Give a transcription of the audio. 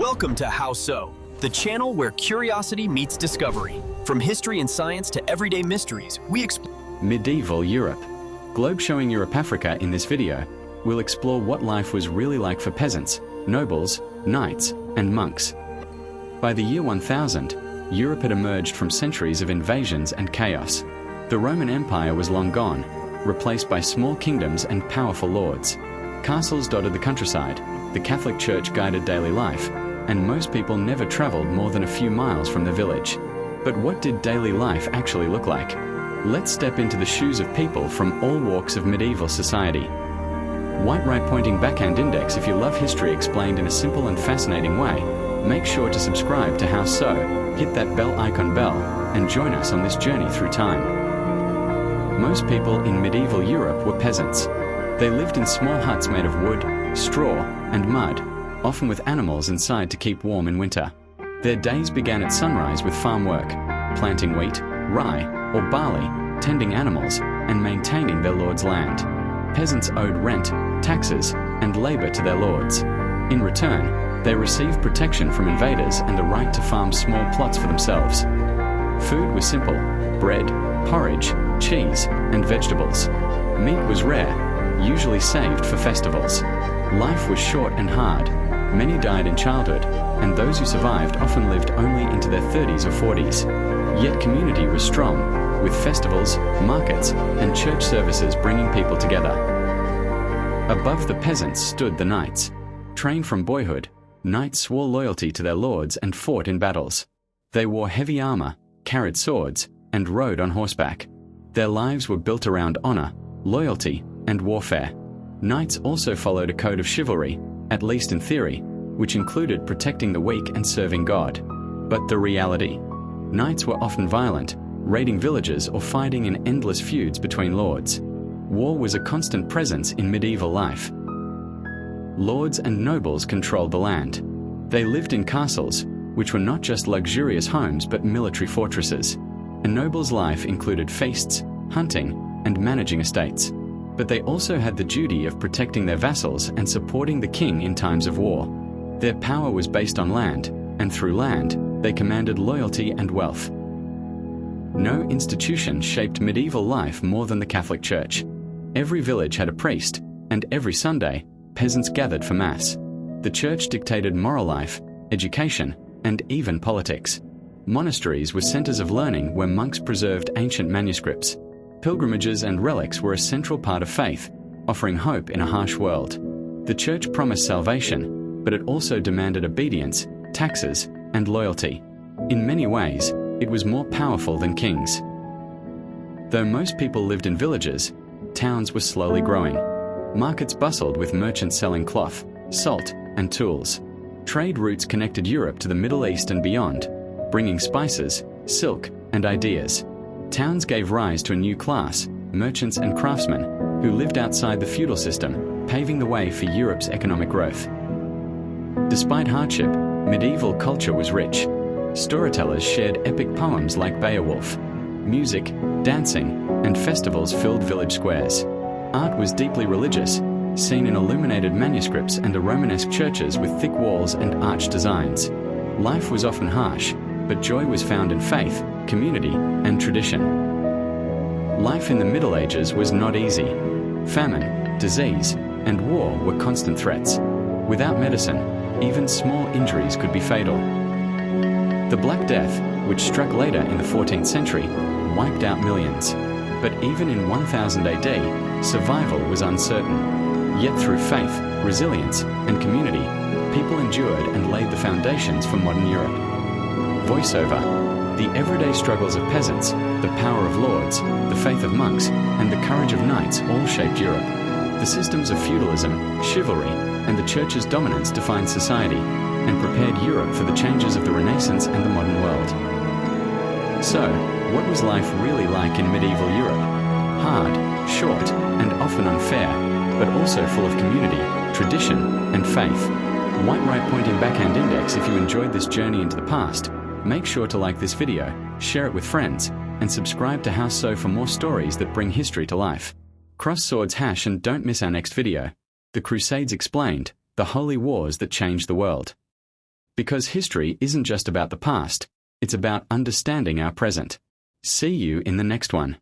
Welcome to How So, the channel where curiosity meets discovery. From history and science to everyday mysteries, we explore Medieval Europe. Globe showing Europe Africa in this video, we'll explore what life was really like for peasants, nobles, knights, and monks. By the year 1000, Europe had emerged from centuries of invasions and chaos. The Roman Empire was long gone, replaced by small kingdoms and powerful lords. Castles dotted the countryside, the Catholic Church guided daily life, and most people never traveled more than a few miles from the village. But what did daily life actually look like? Let's step into the shoes of people from all walks of medieval society. White right pointing backhand index if you love history explained in a simple and fascinating way. Make sure to subscribe to How So, hit that bell icon and join us on this journey through time. Most people in medieval Europe were peasants. They lived in small huts made of wood, straw, and mud, often with animals inside to keep warm in winter. Their days began at sunrise with farm work, planting wheat, rye, or barley, tending animals, and maintaining their lord's land. Peasants owed rent, taxes, and labor to their lords. In return, they received protection from invaders and the right to farm small plots for themselves. Food was simple: bread, porridge, cheese, and vegetables. Meat was rare, usually saved for festivals. Life was short and hard. Many died in childhood, and those who survived often lived only into their 30s or 40s. Yet community was strong, with festivals, markets, and church services bringing people together. Above the peasants stood the knights. Trained from boyhood, knights swore loyalty to their lords and fought in battles. They wore heavy armor, carried swords, and rode on horseback. Their lives were built around honor, loyalty, and warfare. Knights also followed a code of chivalry, at least in theory, which included protecting the weak and serving God. But the reality? Knights were often violent, raiding villages or fighting in endless feuds between lords. War was a constant presence in medieval life. Lords and nobles controlled the land. They lived in castles, which were not just luxurious homes but military fortresses. A noble's life included feasts, hunting, and managing estates. But they also had the duty of protecting their vassals and supporting the king in times of war. Their power was based on land, and through land, they commanded loyalty and wealth. No institution shaped medieval life more than the Catholic Church. Every village had a priest, and every Sunday, peasants gathered for Mass. The Church dictated moral life, education, and even politics. Monasteries were centers of learning where monks preserved ancient manuscripts. Pilgrimages and relics were a central part of faith, offering hope in a harsh world. The Church promised salvation, but it also demanded obedience, taxes, and loyalty. In many ways, it was more powerful than kings. Though most people lived in villages, towns were slowly growing. Markets bustled with merchants selling cloth, salt, and tools. Trade routes connected Europe to the Middle East and beyond, bringing spices, silk, and ideas. Towns gave rise to a new class, merchants and craftsmen, who lived outside the feudal system, paving the way for Europe's economic growth. Despite hardship, medieval culture was rich. Storytellers shared epic poems like Beowulf. Music, dancing, and festivals filled village squares. Art was deeply religious, seen in illuminated manuscripts and Romanesque churches with thick walls and arched designs. Life was often harsh, but joy was found in faith, community, and tradition. Life in the Middle Ages was not easy. Famine, disease, and war were constant threats. Without medicine, even small injuries could be fatal. The Black Death, which struck later in the 14th century, wiped out millions. But even in 1000 AD, survival was uncertain. Yet through faith, resilience, and community, people endured and laid the foundations for modern Europe. Voiceover: the everyday struggles of peasants, the power of lords, the faith of monks, and the courage of knights all shaped Europe. The systems of feudalism, chivalry, and the Church's dominance defined society, and prepared Europe for the changes of the Renaissance and the modern world. So, what was life really like in medieval Europe? Hard, short, and often unfair, but also full of community, tradition, and faith. White right pointing backhand index if you enjoyed this journey into the past. Make sure to like this video, share it with friends, and subscribe to How So for more stories that bring history to life. Cross swords hash and don't miss our next video. The Crusades Explained, the holy wars that changed the world. Because history isn't just about the past, it's about understanding our present. See you in the next one.